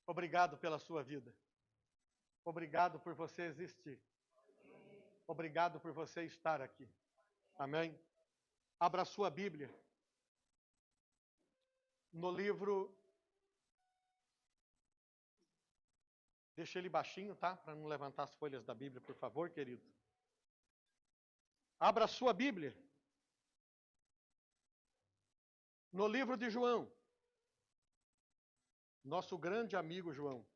Obrigado pela sua vida. Obrigado por você existir. Obrigado por você estar aqui. Amém? Abra a sua Bíblia no livro... Deixa ele baixinho, tá? Para não levantar as folhas da Bíblia, por favor, querido. Abra a sua Bíblia no livro de João. Nosso grande amigo João.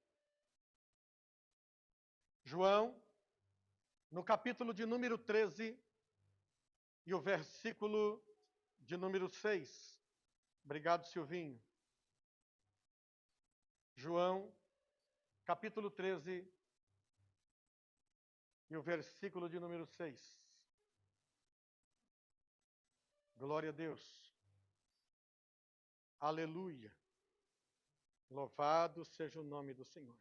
João, no capítulo de número 13 e o versículo de número 6. Obrigado, Silvinho. João, capítulo 13 e o versículo de número 6. Glória a Deus. Aleluia. Louvado seja o nome do Senhor.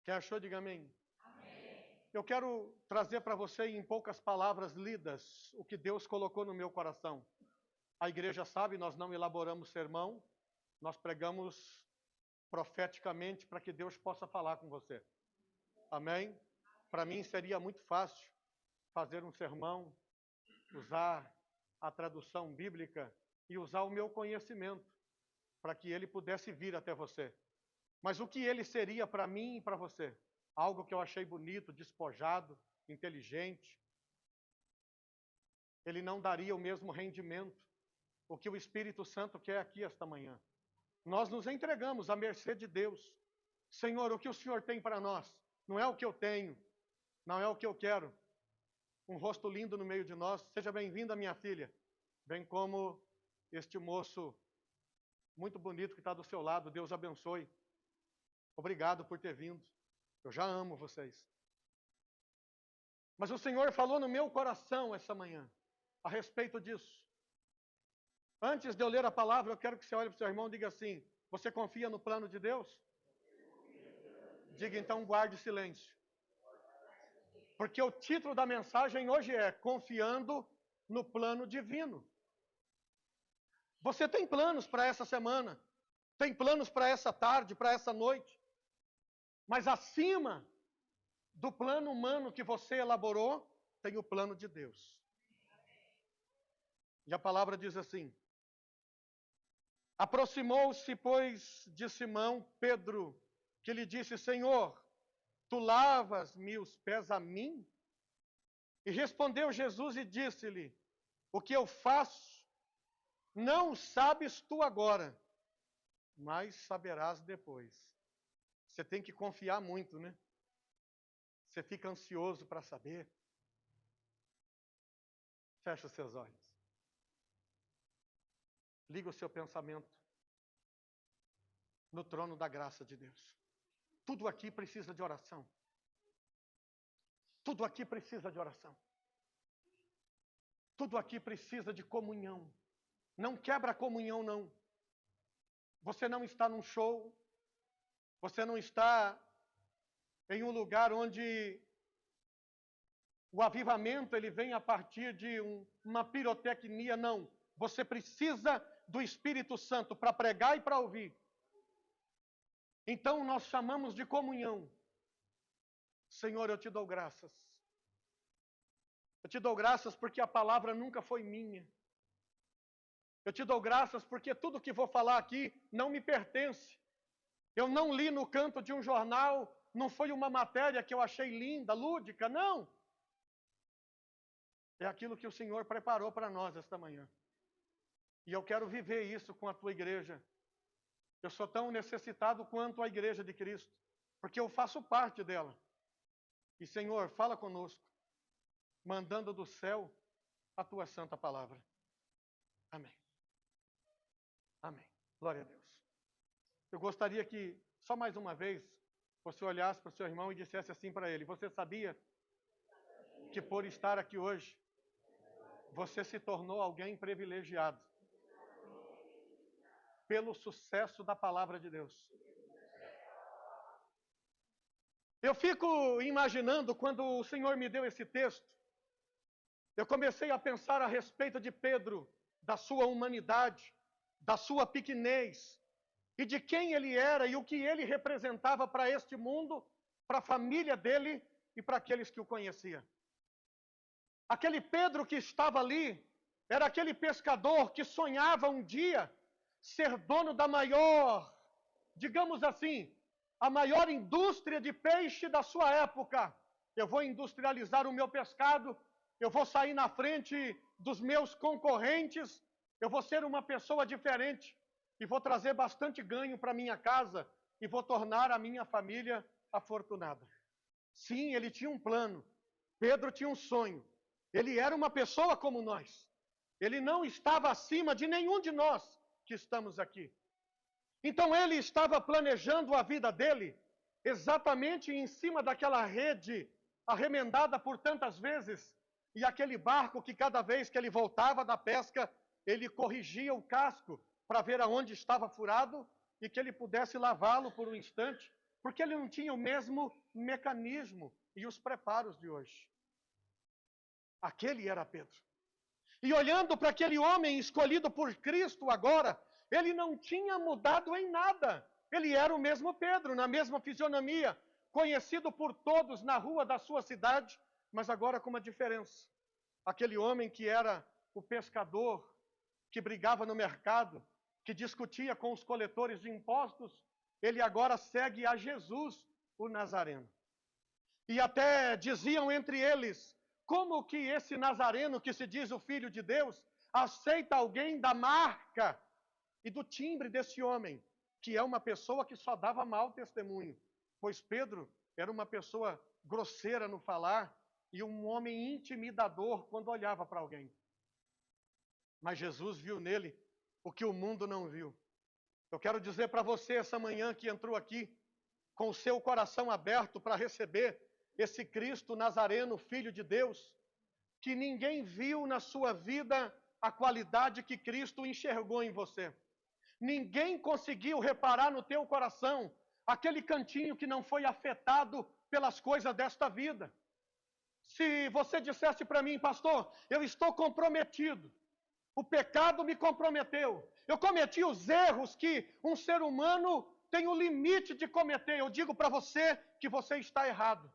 Quem achou, diga amém. Amém. Eu quero trazer para você, em poucas palavras lidas, o que Deus colocou no meu coração. A igreja sabe, nós não elaboramos sermão, nós pregamos profeticamente para que Deus possa falar com você. Amém? Para mim seria muito fácil fazer um sermão, usar a tradução bíblica e usar o meu conhecimento para que ele pudesse vir até você. Mas o que ele seria para mim e para você? Algo que eu achei bonito, despojado, inteligente. Ele não daria o mesmo rendimento. O que o Espírito Santo quer aqui esta manhã. Nós nos entregamos à mercê de Deus. Senhor, o que o Senhor tem para nós? Não é o que eu tenho, não é o que eu quero. Um rosto lindo no meio de nós. Seja bem-vinda, minha filha. Bem como este moço muito bonito que está do seu lado. Deus abençoe. Obrigado por ter vindo. Eu já amo vocês. Mas o Senhor falou no meu coração essa manhã a respeito disso. Antes de eu ler a palavra, eu quero que você olhe para o seu irmão e diga assim: você confia no plano de Deus? Diga então, guarde silêncio. Porque o título da mensagem hoje é Confiando no Plano Divino. Você tem planos para essa semana, tem planos para essa tarde, para essa noite. Mas acima do plano humano que você elaborou, tem o plano de Deus. E a palavra diz assim: aproximou-se, pois, de Simão Pedro, que lhe disse: Senhor, tu lavas-me os pés a mim? E respondeu Jesus e disse-lhe: o que eu faço, não sabes tu agora, mas saberás depois. Você tem que confiar muito, né? Você fica ansioso para saber. Fecha os seus olhos. Liga o seu pensamento no trono da graça de Deus. Tudo aqui precisa de oração. Tudo aqui precisa de oração. Tudo aqui precisa de comunhão. Não quebra a comunhão, não. Você não está num show. Você não está em um lugar onde o avivamento ele vem a partir de uma pirotecnia, não. Você precisa do Espírito Santo para pregar e para ouvir. Então nós chamamos de comunhão. Senhor, eu te dou graças. Eu te dou graças porque a palavra nunca foi minha. Eu te dou graças porque tudo que vou falar aqui não me pertence. Eu não li no canto de um jornal, não foi uma matéria que eu achei linda, lúdica, não. É aquilo que o Senhor preparou para nós esta manhã. E eu quero viver isso com a tua igreja. Eu sou tão necessitado quanto a igreja de Cristo, porque eu faço parte dela. E, Senhor, fala conosco, mandando do céu a tua santa palavra. Amém. Amém. Glória a Deus. Eu gostaria que, só mais uma vez, você olhasse para o seu irmão e dissesse assim para ele: você sabia que por estar aqui hoje, você se tornou alguém privilegiado pelo sucesso da palavra de Deus? Eu fico imaginando, quando o Senhor me deu esse texto, eu comecei a pensar a respeito de Pedro, da sua humanidade, da sua pequenez, e de quem ele era e o que ele representava para este mundo, para a família dele e para aqueles que o conheciam. Aquele Pedro que estava ali era aquele pescador que sonhava um dia ser dono da maior, digamos assim, a maior indústria de peixe da sua época. Eu vou industrializar o meu pescado, eu vou sair na frente dos meus concorrentes, eu vou ser uma pessoa diferente e vou trazer bastante ganho para minha casa e vou tornar a minha família afortunada. Sim, ele tinha um plano. Pedro tinha um sonho. Ele era uma pessoa como nós. Ele não estava acima de nenhum de nós que estamos aqui. Então ele estava planejando a vida dele exatamente em cima daquela rede arremendada por tantas vezes e aquele barco que cada vez que ele voltava da pesca, ele corrigia o casco para ver aonde estava furado e que ele pudesse lavá-lo por um instante, porque ele não tinha o mesmo mecanismo e os preparos de hoje. Aquele era Pedro. E olhando para aquele homem escolhido por Cristo agora, ele não tinha mudado em nada. Ele era o mesmo Pedro, na mesma fisionomia, conhecido por todos na rua da sua cidade, mas agora com uma diferença. Aquele homem que era o pescador, que brigava no mercado, que discutia com os coletores de impostos, ele agora segue a Jesus, o Nazareno. E até diziam entre eles, como que esse Nazareno, que se diz o Filho de Deus, aceita alguém da marca e do timbre desse homem, que é uma pessoa que só dava mau testemunho, pois Pedro era uma pessoa grosseira no falar e um homem intimidador quando olhava para alguém. Mas Jesus viu nele o que o mundo não viu. Eu quero dizer para você essa manhã que entrou aqui com o seu coração aberto para receber esse Cristo Nazareno, Filho de Deus, que ninguém viu na sua vida a qualidade que Cristo enxergou em você. Ninguém conseguiu reparar no teu coração aquele cantinho que não foi afetado pelas coisas desta vida. Se você dissesse para mim, pastor, eu estou comprometido, o pecado me comprometeu, eu cometi os erros que um ser humano tem o limite de cometer, eu digo para você que você está errado.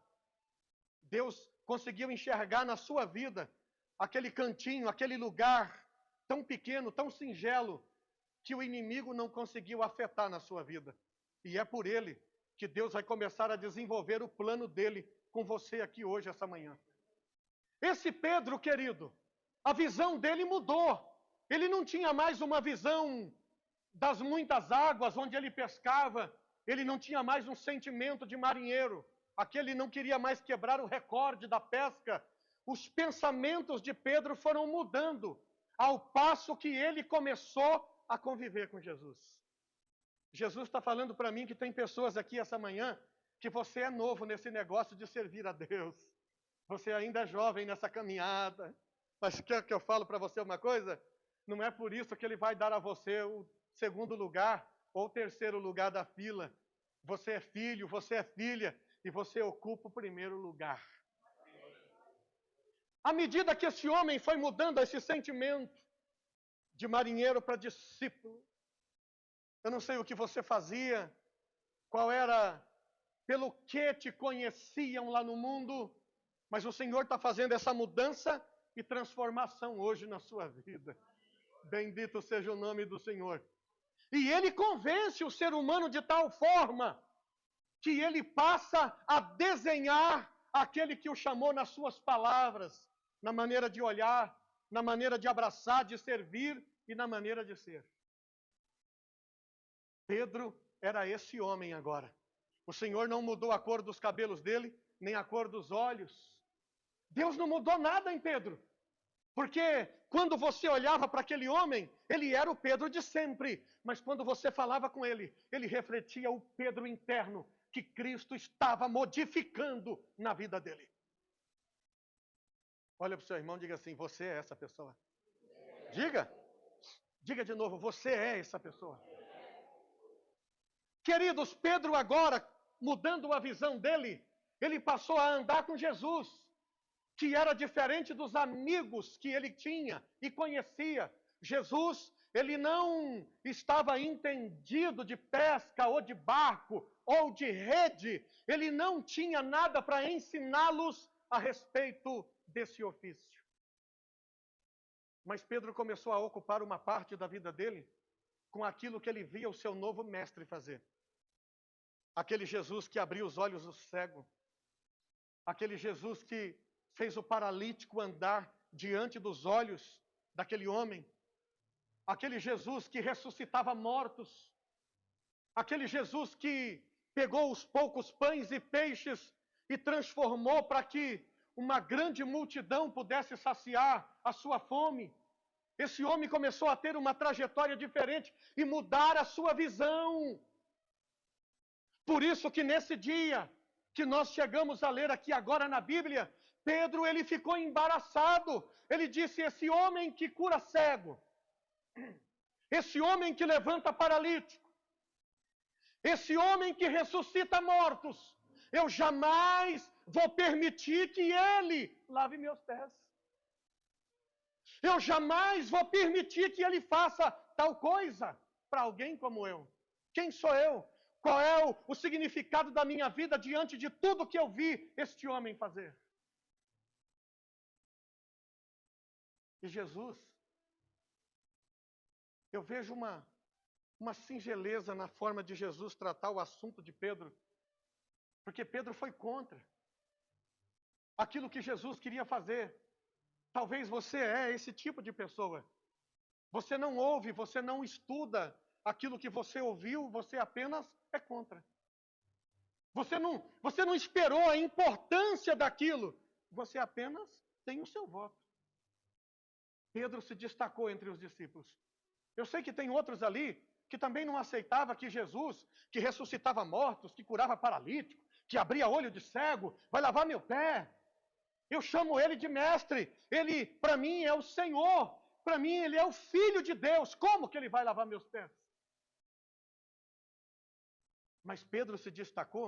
Deus conseguiu enxergar na sua vida aquele cantinho, aquele lugar tão pequeno, tão singelo, que o inimigo não conseguiu afetar na sua vida. E é por ele que Deus vai começar a desenvolver o plano dele com você aqui hoje, essa manhã. Esse Pedro, querido, a visão dele mudou. Ele não tinha mais uma visão das muitas águas onde ele pescava. Ele não tinha mais um sentimento de marinheiro. Aquele não queria mais quebrar o recorde da pesca. Os pensamentos de Pedro foram mudando, ao passo que ele começou a conviver com Jesus. Jesus está falando para mim que tem pessoas aqui essa manhã que você é novo nesse negócio de servir a Deus. Você ainda é jovem nessa caminhada. Mas quer que eu falo para você uma coisa? Não é por isso que ele vai dar a você o segundo lugar ou o terceiro lugar da fila. Você é filho, você é filha e você ocupa o primeiro lugar. À medida que esse homem foi mudando esse sentimento de marinheiro para discípulo, eu não sei o que você fazia, qual era, pelo que te conheciam lá no mundo, mas o Senhor está fazendo essa mudança e transformação hoje na sua vida. Bendito seja o nome do Senhor. E ele convence o ser humano de tal forma que ele passa a desenhar aquele que o chamou nas suas palavras, na maneira de olhar, na maneira de abraçar, de servir e na maneira de ser. Pedro era esse homem agora. O Senhor não mudou a cor dos cabelos dele, nem a cor dos olhos. Deus não mudou nada em Pedro. Porque quando você olhava para aquele homem, ele era o Pedro de sempre. Mas quando você falava com ele, ele refletia o Pedro interno que Cristo estava modificando na vida dele. Olha para o seu irmão e diga assim, você é essa pessoa. Diga de novo, você é essa pessoa. Queridos, Pedro agora, mudando a visão dele, ele passou a andar com Jesus, que era diferente dos amigos que ele tinha e conhecia. Jesus ele não estava entendido de pesca ou de barco ou de rede, ele não tinha nada para ensiná-los a respeito desse ofício. Mas Pedro começou a ocupar uma parte da vida dele com aquilo que ele via o seu novo mestre fazer. Aquele Jesus que abriu os olhos do cego, aquele Jesus que fez o paralítico andar diante dos olhos daquele homem, aquele Jesus que ressuscitava mortos, aquele Jesus que pegou os poucos pães e peixes e transformou para que uma grande multidão pudesse saciar a sua fome. Esse homem começou a ter uma trajetória diferente e mudar a sua visão. Por isso que nesse dia que nós chegamos a ler aqui agora na Bíblia, Pedro, ele ficou embaraçado. Ele disse: esse homem que cura cego, esse homem que levanta paralítico, esse homem que ressuscita mortos, eu jamais vou permitir que ele lave meus pés. Eu jamais vou permitir que ele faça tal coisa para alguém como eu. Quem sou eu? Qual é o significado da minha vida diante de tudo que eu vi este homem fazer? E Jesus, eu vejo uma singeleza na forma de Jesus tratar o assunto de Pedro, porque Pedro foi contra aquilo que Jesus queria fazer. Talvez você é esse tipo de pessoa. Você não ouve, você não estuda aquilo que você ouviu, você apenas é contra. Você não esperou a importância daquilo, você apenas tem o seu voto. Pedro se destacou entre os discípulos. Eu sei que tem outros ali que também não aceitavam que Jesus, que ressuscitava mortos, que curava paralítico, que abria olho de cego, vai lavar meu pé. Eu chamo ele de mestre. Ele, para mim, é o Senhor. Para mim, ele é o Filho de Deus. Como que ele vai lavar meus pés? Mas Pedro se destacou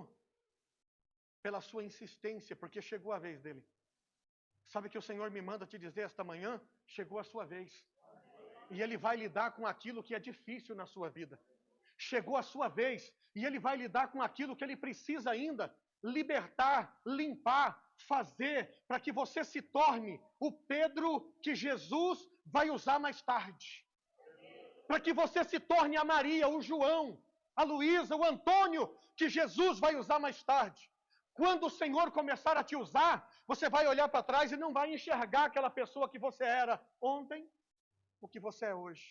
pela sua insistência, porque chegou a vez dele. Sabe que o Senhor me manda te dizer esta manhã? Chegou a sua vez. E ele vai lidar com aquilo que é difícil na sua vida. Chegou a sua vez. E ele vai lidar com aquilo que ele precisa ainda libertar, limpar, fazer, para que você se torne o Pedro que Jesus vai usar mais tarde. Para que você se torne a Maria, o João, a Luísa, o Antônio, que Jesus vai usar mais tarde. Quando o Senhor começar a te usar, você vai olhar para trás e não vai enxergar aquela pessoa que você era ontem, o que você é hoje.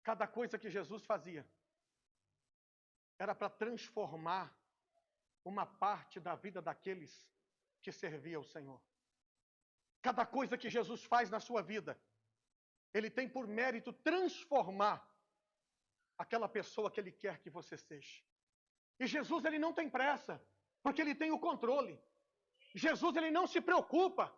Cada coisa que Jesus fazia era para transformar uma parte da vida daqueles que serviam ao Senhor. Cada coisa que Jesus faz na sua vida, ele tem por mérito transformar aquela pessoa que ele quer que você seja. E Jesus, ele não tem pressa, porque ele tem o controle. Jesus, ele não se preocupa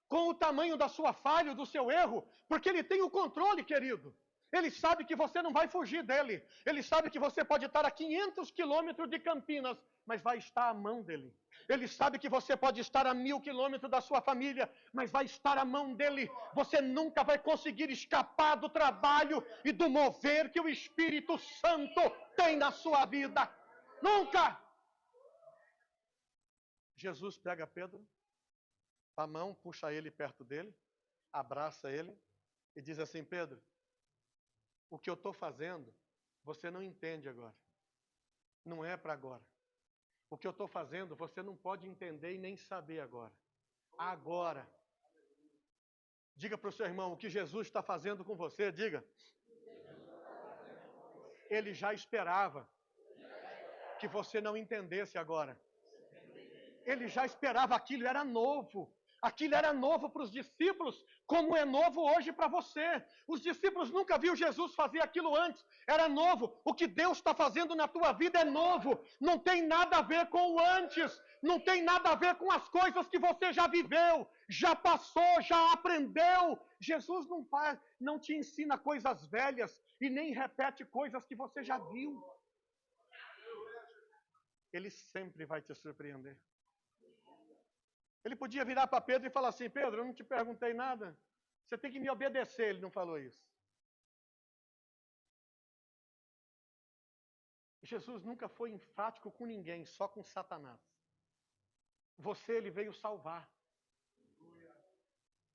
com o tamanho da sua falha, do seu erro, porque ele tem o controle, querido. Ele sabe que você não vai fugir dele. Ele sabe que você pode estar a 500 quilômetros de Campinas, mas vai estar à mão dele. Ele sabe que você pode estar a 1000 quilômetros da sua família, mas vai estar à mão dele. Você nunca vai conseguir escapar do trabalho e do mover que o Espírito Santo tem na sua vida. Nunca! Jesus pega Pedro, a mão, puxa ele perto dele, abraça ele e diz assim: Pedro, o que eu estou fazendo, você não entende agora. Não é para agora. O que eu estou fazendo, você não pode entender e nem saber agora. Agora. Diga para o seu irmão, o que Jesus está fazendo com você, diga. Ele já esperava que você não entendesse agora. Ele já esperava, aquilo era novo. Aquilo era novo para os discípulos, como é novo hoje para você. Os discípulos nunca viram Jesus fazer aquilo antes. Era novo. O que Deus está fazendo na tua vida é novo. Não tem nada a ver com o antes. Não tem nada a ver com as coisas que você já viveu, já passou, já aprendeu. Jesus não te ensina coisas velhas e nem repete coisas que você já viu. Ele sempre vai te surpreender. Ele podia virar para Pedro e falar assim: Pedro, eu não te perguntei nada. Você tem que me obedecer. Ele não falou isso. Jesus nunca foi enfático com ninguém, só com Satanás. Você, ele veio salvar.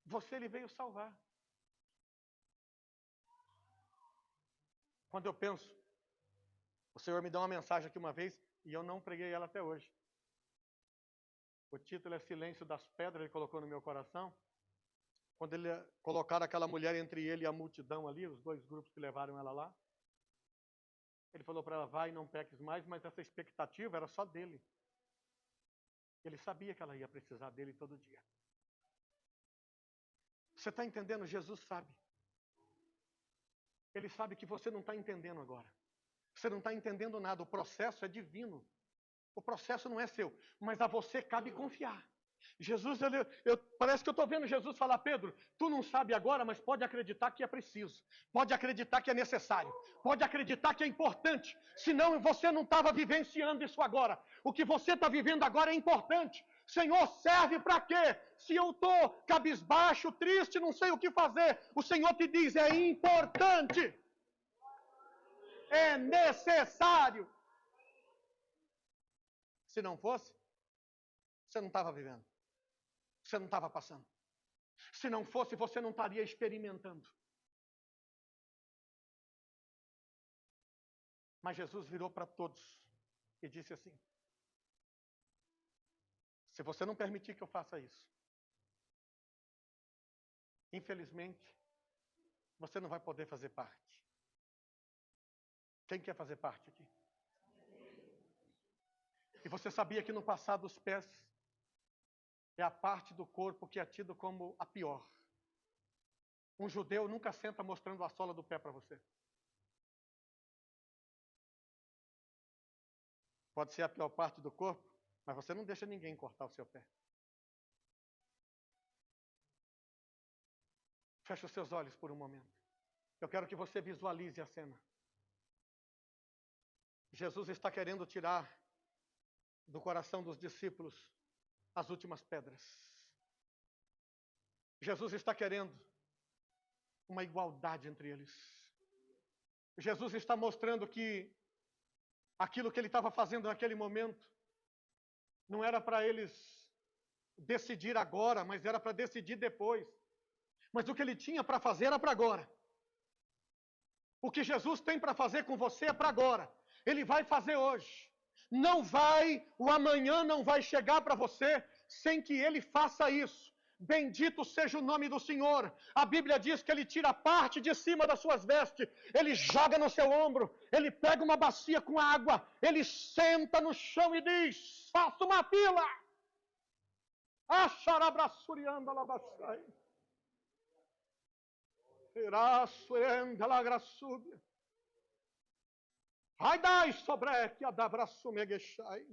Você, ele veio salvar. Quando eu penso, o Senhor me deu uma mensagem aqui uma vez e eu não preguei ela até hoje. O título é Silêncio das Pedras, ele colocou no meu coração. Quando ele colocaram aquela mulher entre ele e a multidão ali, os dois grupos que levaram ela lá, ele falou para ela, vai, não peques mais, mas essa expectativa era só dele. Ele sabia que ela ia precisar dele todo dia. Você está entendendo? Jesus sabe. Ele sabe que você não está entendendo agora. Você não está entendendo nada. O processo é divino. O processo não é seu. Mas a você cabe confiar. Jesus, parece que eu estou vendo Jesus falar, Pedro, tu não sabe agora, mas pode acreditar que é preciso. Pode acreditar que é necessário. Pode acreditar que é importante. Senão você não estava vivenciando isso agora. O que você está vivendo agora é importante. Senhor, serve para quê? Se eu estou cabisbaixo, triste, não sei o que fazer, o Senhor te diz, é importante. É necessário. Se não fosse, você não estava vivendo. Você não estava passando. Se não fosse, você não estaria experimentando. Mas Jesus virou para todos e disse assim, se você não permitir que eu faça isso, infelizmente, você não vai poder fazer parte. Quem quer fazer parte aqui? E você sabia que no passado os pés é a parte do corpo que é tido como a pior. Um judeu nunca senta mostrando a sola do pé para você. Pode ser a pior parte do corpo, mas você não deixa ninguém cortar o seu pé. Feche os seus olhos por um momento. Eu quero que você visualize a cena. Jesus está querendo tirar do coração dos discípulos as últimas pedras. Jesus está querendo uma igualdade entre eles. Jesus está mostrando que aquilo que ele estava fazendo naquele momento não era para eles decidir agora, mas era para decidir depois. Mas o que ele tinha para fazer era para agora. O que Jesus tem para fazer com você é para agora. Ele vai fazer hoje. O amanhã não vai chegar para você sem que ele faça isso. Bendito seja o nome do Senhor. A Bíblia diz que ele tira a parte de cima das suas vestes, ele joga no seu ombro, ele pega uma bacia com água, ele senta no chão e diz, faça uma fila. Acharabraçurianda labaçai. Eraçuenda lagraçúbia. Ai dai sobre que adabraçumeguexai.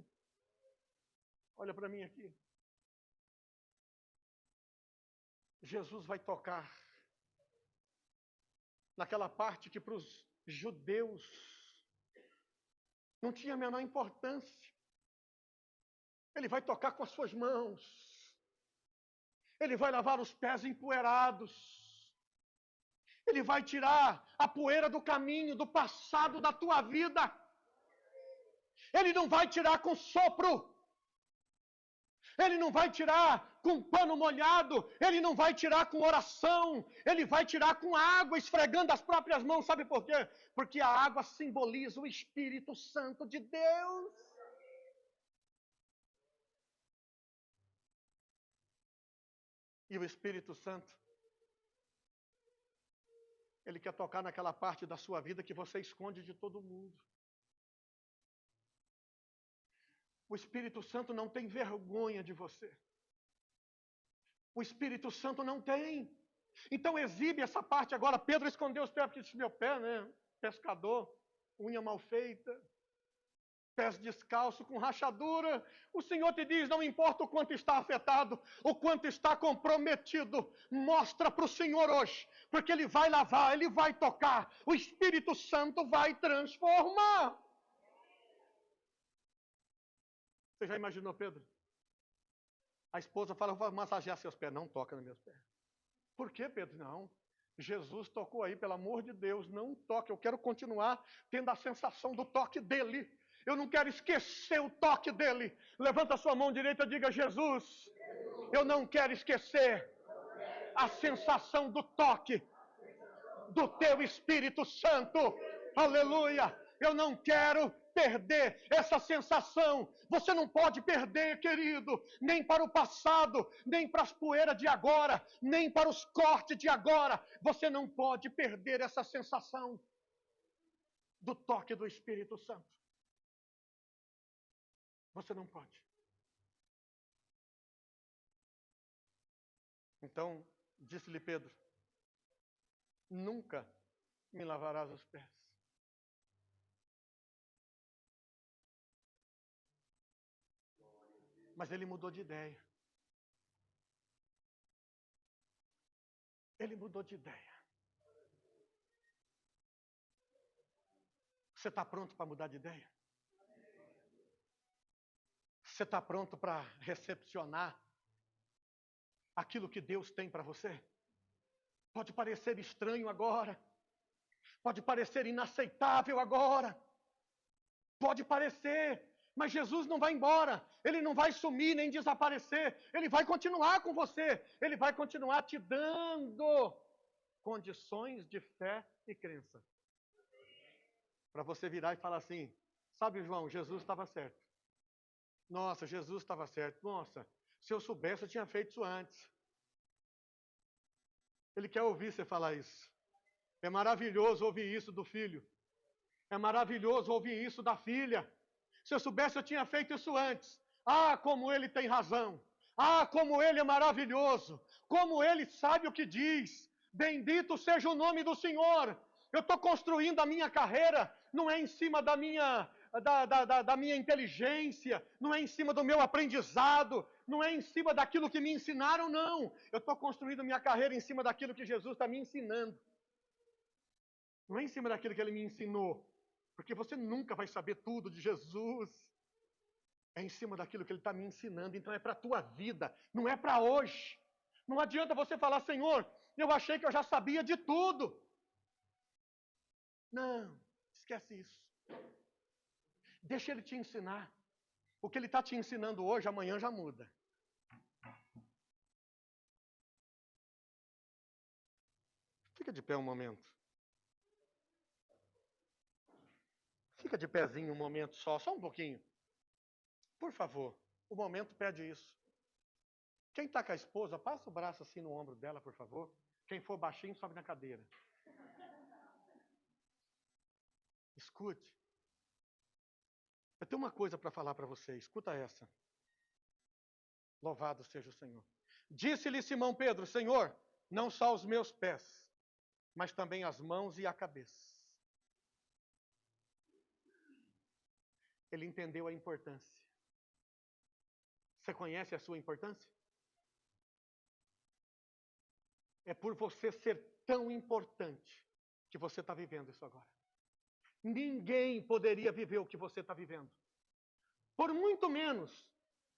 Olha para mim aqui. Jesus vai tocar naquela parte que para os judeus não tinha a menor importância. Ele vai tocar com as suas mãos. Ele vai lavar os pés empoeirados. Ele vai tirar a poeira do caminho, do passado da tua vida. Ele não vai tirar com sopro. Ele não vai tirar com pano molhado, ele não vai tirar com oração, ele vai tirar com água, esfregando as próprias mãos. Sabe por quê? Porque a água simboliza o Espírito Santo de Deus. E o Espírito Santo, ele quer tocar naquela parte da sua vida que você esconde de todo mundo. O Espírito Santo não tem vergonha de você. O Espírito Santo não tem. Então exibe essa parte agora. Pedro escondeu os pés, porque disse, meu pé, né? Pescador, unha mal feita, pés descalços, com rachadura. O Senhor te diz, não importa o quanto está afetado, o quanto está comprometido, mostra para o Senhor hoje, porque Ele vai lavar, Ele vai tocar, o Espírito Santo vai transformar. Você já imaginou, Pedro? A esposa fala, vou massagear seus pés. Não toca nos meus pés. Por quê, Pedro? Não. Jesus tocou aí, pelo amor de Deus, não toque. Eu quero continuar tendo a sensação do toque dele. Eu não quero esquecer o toque dele. Levanta a sua mão direita e diga: Jesus, eu não quero esquecer a sensação do toque do teu Espírito Santo. Aleluia! Eu não quero perder essa sensação. Você não pode perder, querido, nem para o passado, nem para as poeiras de agora, nem para os cortes de agora. Você não pode perder essa sensação do toque do Espírito Santo. Você não pode. Então, disse-lhe Pedro: nunca me lavarás os pés. Mas ele mudou de ideia. Ele mudou de ideia. Você está pronto para mudar de ideia? Você está pronto para recepcionar aquilo que Deus tem para você? Pode parecer estranho agora. Pode parecer inaceitável agora. Pode parecer, mas Jesus não vai embora. Ele não vai sumir nem desaparecer. Ele vai continuar com você. Ele vai continuar te dando condições de fé e crença. Para você virar e falar assim: sabe, João, Jesus estava certo. Nossa, Jesus estava certo. Nossa, se eu soubesse, eu tinha feito isso antes. Ele quer ouvir você falar isso. É maravilhoso ouvir isso do filho. É maravilhoso ouvir isso da filha. Se eu soubesse, eu tinha feito isso antes. Ah, como ele tem razão. Ah, como ele é maravilhoso. Como ele sabe o que diz. Bendito seja o nome do Senhor. Eu estou construindo a minha carreira, não é em cima da minha inteligência, não é em cima do meu aprendizado, não é em cima daquilo que me ensinaram, não. Eu estou construindo minha carreira em cima daquilo que Jesus está me ensinando. Não é em cima daquilo que ele me ensinou, porque você nunca vai saber tudo de Jesus. É em cima daquilo que ele está me ensinando, então é para a tua vida, não é para hoje. Não adianta você falar: Senhor, eu achei que eu já sabia de tudo. Não, esquece isso. Deixa ele te ensinar. O que ele está te ensinando hoje, amanhã já muda. Fica de pé um momento. Fica de pezinho um momento só um pouquinho. Por favor, o momento pede isso. Quem está com a esposa, passa o braço assim no ombro dela, por favor. Quem for baixinho, sobe na cadeira. Escute. Eu tenho uma coisa para falar para você, escuta essa. Louvado seja o Senhor. Disse-lhe Simão Pedro: Senhor, não só os meus pés, mas também as mãos e a cabeça. Ele entendeu a importância. Você conhece a sua importância? É por você ser tão importante que você está vivendo isso agora. Ninguém poderia viver o que você está vivendo. Por muito menos,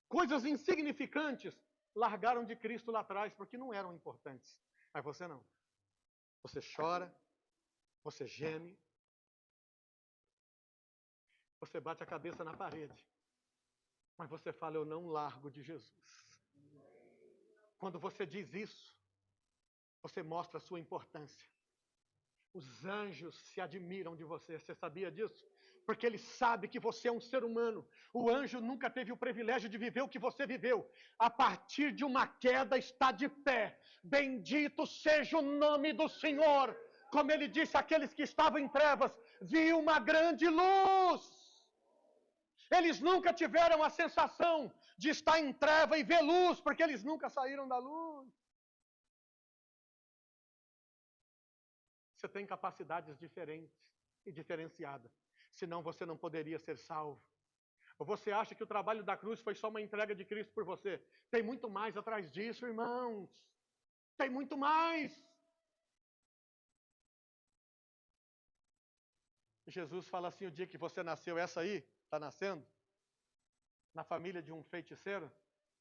coisas insignificantes largaram de Cristo lá atrás, porque não eram importantes. Mas você não. Você chora, você geme, você bate a cabeça na parede. Mas você fala: eu não largo de Jesus. Quando você diz isso, você mostra a sua importância. Os anjos se admiram de você. Você sabia disso? Porque ele sabe que você é um ser humano. O anjo nunca teve o privilégio de viver o que você viveu. A partir de uma queda está de pé. Bendito seja o nome do Senhor. Como ele disse àqueles que estavam em trevas: vi uma grande luz. Eles nunca tiveram a sensação de estar em treva e ver luz, porque eles nunca saíram da luz. Você tem capacidades diferentes e diferenciadas. Senão você não poderia ser salvo. Ou você acha que o trabalho da cruz foi só uma entrega de Cristo por você? Tem muito mais atrás disso, irmãos. Tem muito mais. Jesus fala assim: o dia que você nasceu, essa aí, está nascendo, na família de um feiticeiro,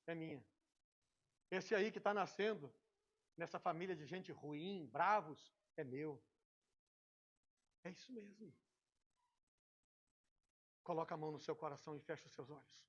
é minha. Esse aí que está nascendo, nessa família de gente ruim, bravos, é meu. É isso mesmo. Coloca a mão no seu coração e fecha os seus olhos.